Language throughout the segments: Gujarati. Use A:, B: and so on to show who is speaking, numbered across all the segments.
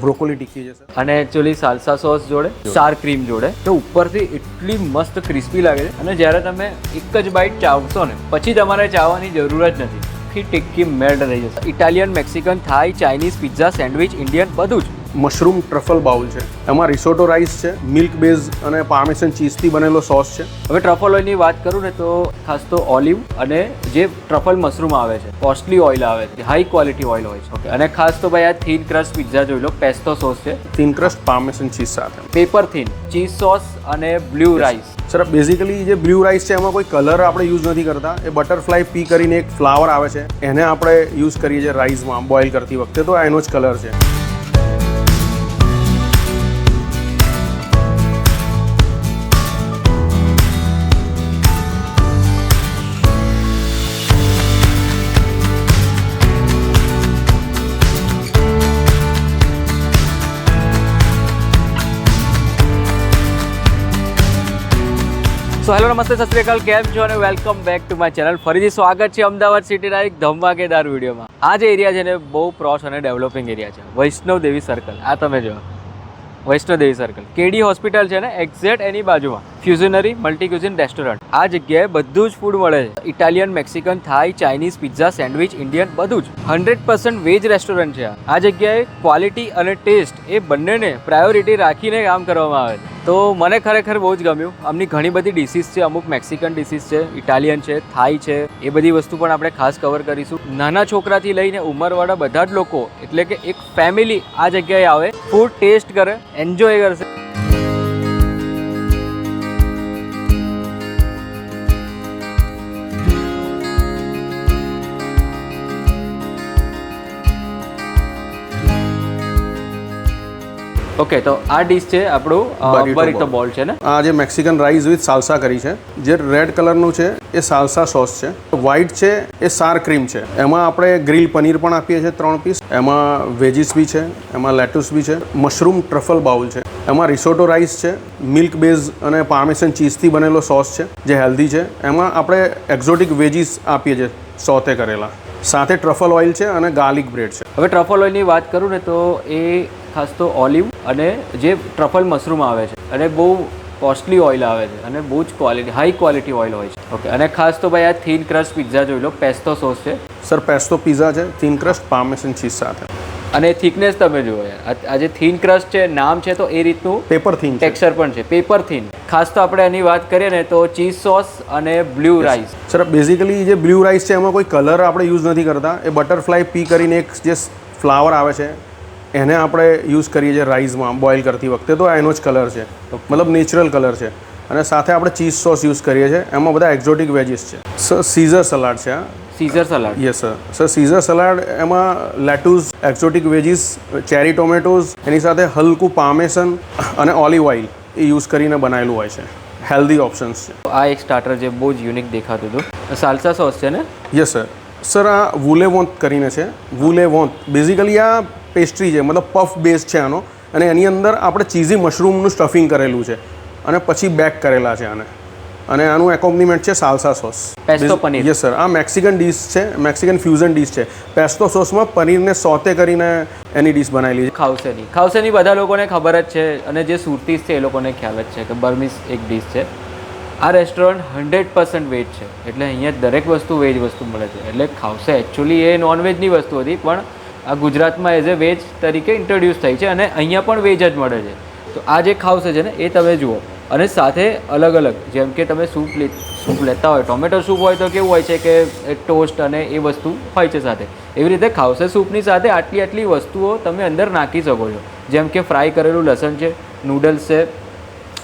A: બ્રોકોલી ટિક્કી છે સર,
B: અને એકચ્યુઅલી સાલ્સા સોસ જોડે સાર ક્રીમ જોડે તો ઉપરથી એટલી મસ્ત ક્રિસ્પી લાગે છે. અને જ્યારે તમે એક જ બાઈટ ચાવશો ને પછી તમારે ચાવવાની જરૂર જ નથી. આખી ટિક્કી મેલ્ટ થઈ જશે. ઇટાલિયન, મેક્સિકન, થાઈ, ચાઇનીઝ, પિઝા, સેન્ડવિચ, ઇન્ડિયન બધું જ.
A: મશરૂમ ટ્રફલ બાઉલ છે, એમાં રિસોટો રાઈસ છે, મિલ્ક બેઝ અને પાર્મેસન ચીઝથી બનેલો સોસ છે.
B: હવે ટ્રફલ ઓઇલની વાત કરું ને તો ખાસ તો ઓલિવ અને જે ટ્રફલ મશરૂમ આવે છે, કોસ્ટલી ઓઇલ આવે છે, હાઈ ક્વોલિટી ઓઇલ હોય છે. ઓકે, અને ખાસ તો ભાઈ આ થીન ક્રસ્ટ પિઝા જોઈ લો, પેસ્તો સોસ છે,
A: થીન ક્રસ્ટ પાર્મેસન ચીઝ સાથે,
B: પેપર થીન ચીઝ સોસ અને બ્લુ રાઈસ.
A: સર બેઝિકલી જે બ્લુ રાઈસ છે એમાં કોઈ કલર આપણે યુઝ નથી કરતા. એ બટરફ્લાય પી કરીને એક ફ્લાવર આવે છે એને આપણે યુઝ કરીએ છીએ રાઈસમાં બોઇલ કરતી વખતે, તો એનો જ કલર છે.
B: સો હેલો, નમસ્તે, સત શ્રી અકાલ, કેમ છો અને welcome back to my channel. ફરીથી સ્વાગત છે અમદાવાદ સિટીના એક ધમાકેદાર વિડીયોમાં. આ જે એરિયા છે ને બહુ પ્રોસ અને ડેવલપિંગ એરિયા છે, વૈષ્ણવ દેવી સર્કલ. આ તમે જો વૈષ્ણવ દેવી સર્કલ, કેડી હોસ્પિટલ છે ને એક્ઝેક્ટ એની બાજુમાં ફ્યુઝનરી મલ્ટી ક્યુઝિન રેસ્ટોરન્ટ. આ જગ્યાએ બધું જ ફૂડ મળે છે. ઇટાલિયન, મેક્સિકન, થાઈ, ચાઇનીઝ, પિઝા, સેન્ડવિચ, ઇન્ડિયન બધું જ. 100% વેજ રેસ્ટોરન્ટ છે. આ જગ્યાએ ક્વોલિટી અને ટેસ્ટ એ બંનેને પ્રાયોરિટી રાખીને કામ કરવામાં આવે છે. તો મને ખરેખર બહુ જ ગમ્યું. આમની ઘણી બધી ડિશિસ છે, અમુક મેક્સિકન ડિશિસ છે, ઇટાલિયન છે, થાઈ છે, એ બધી વસ્તુ પણ આપણે ખાસ કવર કરીશું. નાના છોકરાથી લઈને ઉંમરવાળા બધા જ લોકો, એટલે કે એક ફેમિલી આ જગ્યાએ આવે, ફૂડ ટેસ્ટ કરે, એન્જોય કરશે. ઓકે, તો આ ડીશ છે આપણું બરીતો બોલ છે ને.
A: આ જે મેક્સિકન રાઈસ વિથ સાલ્સા કરી છે, જે રેડ કલરનું છે એ સાલ્સા સોસ છે, વ્હાઈટ છે એ સાર ક્રીમ છે. એમાં આપણે ગ્રીલ પનીર પણ આપીએ છીએ 3 પીસ. એમાં વેજીસ બી છે, એમાં લેટુસ બી છે. મશરૂમ ટ્રફલ બાઉલ છે, એમાં રિસોટો રાઈસ છે, મિલ્ક બેઝ અને પાર્મેસન ચીઝથી બનેલો સોસ છે જે હેલ્ધી છે. એમાં આપણે એક્ઝોટિક વેજીસ આપીએ છીએ સોતે કરેલા. સાથે ટ્રફલ ઓઇલ છે અને ગાર્લિક બ્રેડ છે.
B: હવે ટ્રફલ ઓઇલની વાત કરું ને તો એ ખાસ તો ઓલિવ અને જે ટ્રફલ મશરૂમ આવે છે, અને બહુ કોસ્ટલી ઓઇલ આવે છે અને બહુ જ ક્વોલિટી હાઈ ક્વોલિટી ઓઇલ હોય છે. ઓકે, અને ખાસ તો ભાઈ આ થીન ક્રસ્ટ પિઝા જોઈ લો, પેસ્તો સોસ છે.
A: સર પેસ્તો પિઝા છે, થીન ક્રસ્ટ પાર્મેસન ચીઝ સાથે.
B: અને થિકનેસ તમે જુઓ યાર, આ જે થીન ક્રસ્ટ છે નામ છે તો એ રીતનું
A: પેપર થીન
B: ટેક્સચર પણ છે, પેપર થીન. ખાસ તો આપણે એની વાત કરીએ ને તો ચીઝ સોસ અને બ્લુ રાઈસ.
A: સર બેઝિકલી જે બ્લુ રાઈસ છે એમાં કોઈ કલર આપણે યુઝ નથી કરતા. એ બટરફ્લાય પી કરીને એક જે ફ્લાવર આવે છે એને આપણે યુઝ કરીએ છીએ રાઈસમાં બોઇલ કરતી વખતે, તો એનો જ કલર છે, મતલબ નેચરલ કલર છે. અને સાથે આપણે ચીઝ સોસ યુઝ કરીએ છીએ. એમાં બધા એક્ઝોટિક વેજીસ છે. સર સીઝર સલાડ છે.
B: Caesar salad,
A: yes sir. Sir Caesar salad એમાં lettuce, exotic veggies, cherry tomatoes, એની સાથે હલકું પાર્મેસન અને ઓલિવ ઓઇલ એ યુઝ કરીને બનાવેલું હોય છે. હેલ્ધી ઓપ્શન્સ છે.
B: આ એક સ્ટાર્ટર જે બહુ જ યુનિક દેખાતું હતું. સાલ્સા સોસ છે ને.
A: Yes sir. સર આ વુલેવોન્ટ કરીને છે. વુલેવોન્ટ બેઝિકલી આ પેસ્ટ્રી છે, મતલબ પફ બેઝ છે આનો, અને એની અંદર આપણે ચીઝી મશરૂમનું સ્ટફિંગ કરેલું છે અને પછી બેક કરેલા છે આને. અને આનું એકોમ્પનીમેન્ટ છે salsa sauce,
B: pesto paneer.
A: Yes sir. આ મેક્સિકન ડીશ છે, મેક્સિકન ફ્યુઝન ડીશ છે. પેસ્તો સોસમાં પનીરને સોતે કરીને એની ડીશ બનાવેલી છે.
B: ખાવસેની બધા લોકોને ખબર જ છે, અને જે સુરતીસ છે એ લોકોને ખ્યાલ જ છે કે બર્મીઝ એક ડીશ છે. આ રેસ્ટોરન્ટ 100% વેજ છે, એટલે અહીંયા દરેક વસ્તુ વેજ વસ્તુ મળે છે. એટલે ખાવસે એકચ્યુઅલી એ નોનવેજની વસ્તુ હતી, પણ આ ગુજરાતમાં એઝ એ વેજ તરીકે ઇન્ટ્રોડ્યુસ થઈ છે, અને અહીંયા પણ વેજ જ મળે છે. તો આ જે ખાવસે છે ને એ તમે જુઓ. અને સાથે અલગ અલગ, જેમ કે તમે સૂપ લેતા હોય, ટોમેટો સૂપ હોય તો કેવું હોય છે કે ટોસ્ટ અને એ વસ્તુ હોય છે સાથે, એવી રીતે ખાવસે સૂપની સાથે આટલી વસ્તુઓ તમે અંદર નાખી શકો છો. જેમ કે ફ્રાય કરેલું લસણ છે, નૂડલ્સ છે,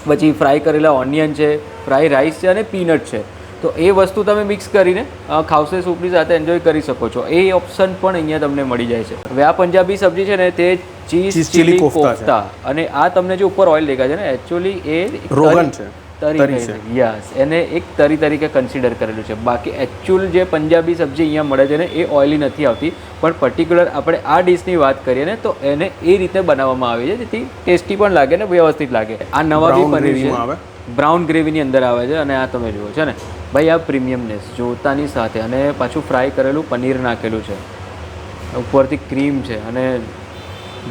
B: પછી ફ્રાય કરેલા ઓનિયન છે, ફ્રાય રાઈસ છે અને પીનટ છે. તો એ વસ્તુ તમે મિક્સ કરીને ખાવસે સૂપની સાથે એન્જોય કરી શકો છો. એ ઓપ્શન પણ અહીંયા તમને મળી જાય છે. હવે આ પંજાબી સબ્જી છે ને તે ચીઝ ચીલી કોફતા, અને આ તમને જે ઉપર ઓઇલ દેખાય છે ને એકચ્યુઅલી એ
A: રોગન છે,
B: તરી છે. યસ, એને એક તરી તરીકે કન્સિડર કરેલું છે. બાકી એકચ્યુઅલ જે પંજાબી સબ્જી અહીંયા મળે છે ને એ ઓઇલી નથી આવતી, પણ પર્ટિક્યુલર આપણે આ ડિશની વાત કરીએ ને તો એને એ રીતે બનાવવામાં આવી છે જેથી ટેસ્ટી પણ લાગે ને વ્યવસ્થિત લાગે. આ નવા બી પનીર છે, બ્રાઉન ગ્રેવીની અંદર આવે છે. અને આ તમે જુઓ છે ને ભાઈ, આ પ્રીમિયમનેસ જોતાની સાથે, અને પાછું ફ્રાય કરેલું પનીર નાખેલું છે, ઉપરથી ક્રીમ છે, અને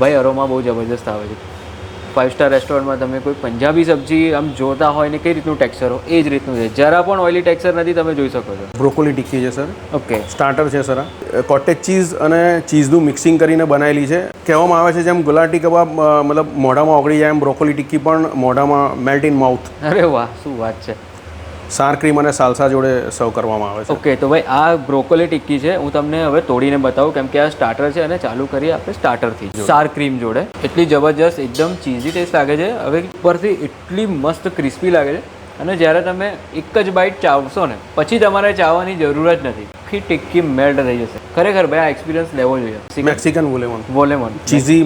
B: ભાઈ અરોમા બહુ જબરજસ્ત આવે છે. 5 સ્ટાર રેસ્ટોરન્ટમાં તમે કોઈ પંજાબી સબ્જી આમ જોતા હોય ને કઈ રીતનું ટેક્સચર હોય એ જ રીતનું છે. જરા પણ ઓઇલી ટેક્સચર નથી, તમે જોઈ શકો છો.
A: બ્રોકોલી ટિક્કી છે સર,
B: ઓકે,
A: સ્ટાર્ટર છે સર. કોટેજ ચીઝ અને ચીઝનું મિક્સિંગ કરીને બનાવેલી છે. કહેવામાં આવે છે જેમ ગુલાટી કબાબ મતલબ મોઢામાં ઓગળી જાય એમ બ્રોકોલી ટિક્કી પણ મોઢામાં મેલ્ટ ઇન માઉથ.
B: અરે વાહ, શું વાત છે.
A: સાર ક્રીમ અને સાલસા જોડે સર્વ કરવામાં આવે છે.
B: ઓકે, તો ભાઈ આ બ્રોકોલી ટિક્કી છે, હું તમને હવે તોડીને બતાવું કેમ કે આ સ્ટાર્ટર છે અને ચાલુ કરીએ આપણે સ્ટાર્ટરથી. સાર ક્રીમ જોડે એટલી જબરજસ્ત એકદમ ચીઝી ટેસ્ટ લાગે છે. હવે ઉપરથી એટલી મસ્ત ક્રિસ્પી લાગે છે અને જ્યારે તમે એક જ બાઇટ ચાવશો ને પછી તમારે ચાવવાની જરૂર જ નથી, આખી ટિક્કી મેલ્ટ થઈ જશે. ખરેખર ભાઈ આ એક્સપિરિયન્સ લેવો જોઈએ.
A: મેક્સિકન
B: વોલેમન
A: ચીઝી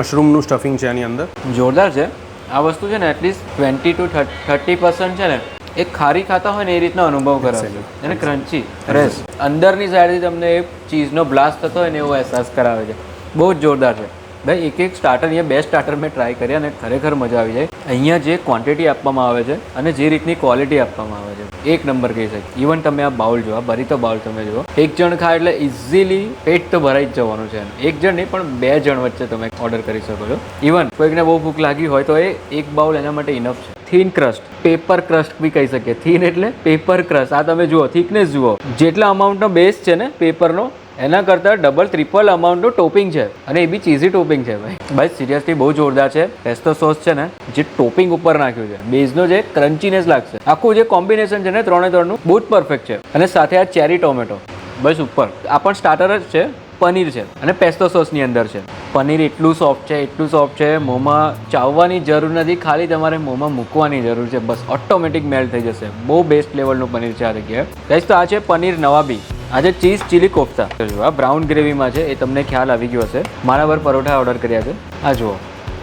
A: મશરૂમનું સ્ટફિંગ છે એની અંદર,
B: જોરદાર છે. આ વસ્તુ છે ને એટલીસ્ટ 20 to 30% છે ને એક ખારી ખાતા હોય ને એ રીતનો અનુભવ કરાવે છે. અને ક્રન્ચી રેસ અંદરની સાઈડથી તમને એક ચીઝનો બ્લાસ્ટ થતો હોય ને એવો અહેસાસ કરાવે છે. બહુ જ જોરદાર છે ભાઈ. એક સ્ટાર્ટર, અહીંયા 2 સ્ટાર્ટર મેં ટ્રાય કર્યા અને ખરેખર મજા આવી જાય. અહીંયા જે ક્વોન્ટિટી આપવામાં આવે છે અને જે રીતની ક્વોલિટી આપવામાં આવે છે એક નંબર કહી શકે. ઇવન તમે આ બાઉલ જુઓ, આ ભરીતો બાઉલ તમે જુઓ, એક જણ ખાય એટલે ઇઝીલી પેટ તો ભરાઈ જ જવાનું છે. એક જણ નહીં પણ 2 જણ વચ્ચે તમે ઓર્ડર કરી શકો છો. ઇવન કોઈકને બહુ ભૂખ લાગી હોય તો એ એક બાઉલ એના માટે ઇનફ છે. થીન ક્રસ્ટ, પેપર ક્રસ્ટ બી કહી શકીએ. થીન એટલે પેપર ક્રસ્ટ. આ તમે જુઓ, થિકનેસ જુઓ, જેટલા અમાઉન્ટનો બેઝ છે ને પેપરનો એના કરતાં ડબલ ટ્રિપલ અમાઉન્ટનું ટોપિંગ છે અને એ બી ચીઝી ટોપિંગ છે ભાઈ. સિરિયસલી બહુ જોરદાર છે. પેસ્તો સોસ છે ને જે ટોપિંગ ઉપર નાખ્યું છે, બેઝનો જે ક્રન્ચીનેસ લાગશે, આખું જે કોમ્બિનેશન છે ને 3-3નું બહુ જ પરફેક્ટ છે. અને સાથે આ ચેરી ટોમેટો બસ ઉપર. આ પણ સ્ટાર્ટર જ છે, પનીર છે અને પેસ્તો સોસની અંદર છે. પનીર એટલું સોફ્ટ છે, મોંમાં ચાવવાની જરૂર નથી, ખાલી તમારે મોંમાં મૂકવાની જરૂર છે, બસ ઓટોમેટિક મેલ્ટ થઈ જશે. બહુ બેસ્ટ લેવલનું પનીર છે આ જગ્યાએ. ગાઈસ તો આ છે પનીર નવાબી. આજે ચીઝ ચીલી કોફતા. આ બ્રાઉન ગ્રેવીમાં છે, એ તમને ખ્યાલ આવી ગયો હશે. મારા પર પરોઠા ઓર્ડર કર્યા છે, આ જુઓ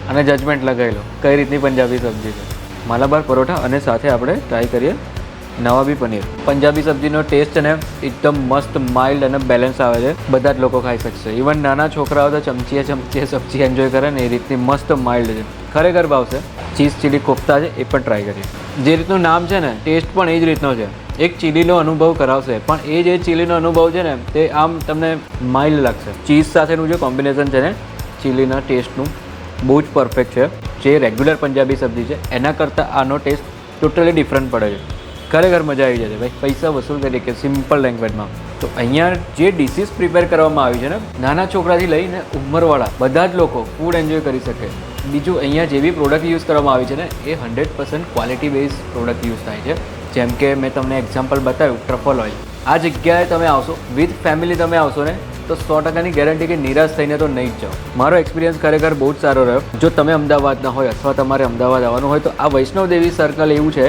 B: અને જજમેન્ટ લગાવી લો કઈ રીતની પંજાબી સબ્જી છે. માલાબાર પરોઠા અને સાથે આપણે ટ્રાય કરીએ નવાબી પનીર. પંજાબી સબ્જીનો ટેસ્ટ છે ને એકદમ મસ્ત માઇલ્ડ અને બેલેન્સ આવે છે. બધા જ લોકો ખાઈ શકશે. ઇવન નાના છોકરાઓ તો ચમચીએ સબ્જી એન્જોય કરે ને એ રીતની મસ્ત માઇલ્ડ છે. ખરેખર ભાવશે. ચીઝ ચીલી કોફતા છે, એ પણ ટ્રાય કરીએ. જે રીતનું નામ છે ને ટેસ્ટ પણ એ જ રીતનો છે. એક ચીલીનો અનુભવ કરાવશે, પણ એ જે ચીલીનો અનુભવ છે ને તે આમ તમને માઇલ્ડ લાગશે. ચીઝ સાથેનું જે કોમ્બિનેશન છે ને ચીલીના ટેસ્ટનું બહુ જ પરફેક્ટ છે. જે રેગ્યુલર પંજાબી સબ્જી છે એના કરતાં આનો ટેસ્ટ ટોટલી ડિફરન્ટ પડે છે. ખરેખર મજા આવી જશે ભાઈ. પૈસા વસૂલ તરીકે સિમ્પલ લેંગ્વેજમાં. તો અહીંયા જે ડિશિસ પ્રિપેર કરવામાં આવી છે ને નાના છોકરાથી લઈને ઉંમરવાળા બધા જ લોકો ફૂડ એન્જોય કરી શકે. બીજું અહીંયા જે બી પ્રોડક્ટ યુઝ કરવામાં આવી છે ને એ 100% ક્વોલિટી બેઝ પ્રોડક્ટ યુઝ થાય છે. જેમ કે મેં તમને એક્ઝામ્પલ બતાવ્યું ટ્રફલ ઓઇલ. આ જગ્યાએ તમે આવશો વિથ ફેમિલી, તમે આવશો ને તો 100%ની ગેરંટી કે નિરાશ થઈને તો નહીં જ જાઓ. મારો એક્સપિરિયન્સ ખરેખર બહુ જ સારો રહ્યો. જો તમે અમદાવાદના હોય અથવા તમારે અમદાવાદ આવવાનું હોય તો આ વૈષ્ણવદેવી સર્કલ એવું છે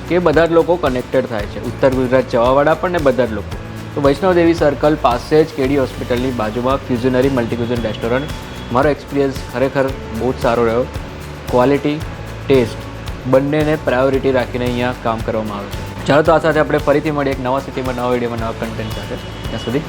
B: કે બધા જ લોકો કનેક્ટેડ થાય છે. ઉત્તર ગુજરાત જવાવાળા પણ ને બધા જ લોકો. તો વૈષ્ણવદેવી સર્કલ પાસે જ કેડી હોસ્પિટલની બાજુમાં ફ્યુઝનરી મલ્ટીક્યુઝન રેસ્ટોરન્ટ. મારો એક્સપિરિયન્સ ખરેખર બહુ જ સારો રહ્યો. ક્વોલિટી, ટેસ્ટ બંનેને પ્રાયોરિટી રાખીને અહીંયા કામ કરવામાં આવે છે. ચાલો તો આ સાથે આપણે ફરીથી મળીએ એક નવા સિટીમાં, નવા વિડીયોમાં, નવા કન્ટેન્ટ સાથે. ત્યાં સુધી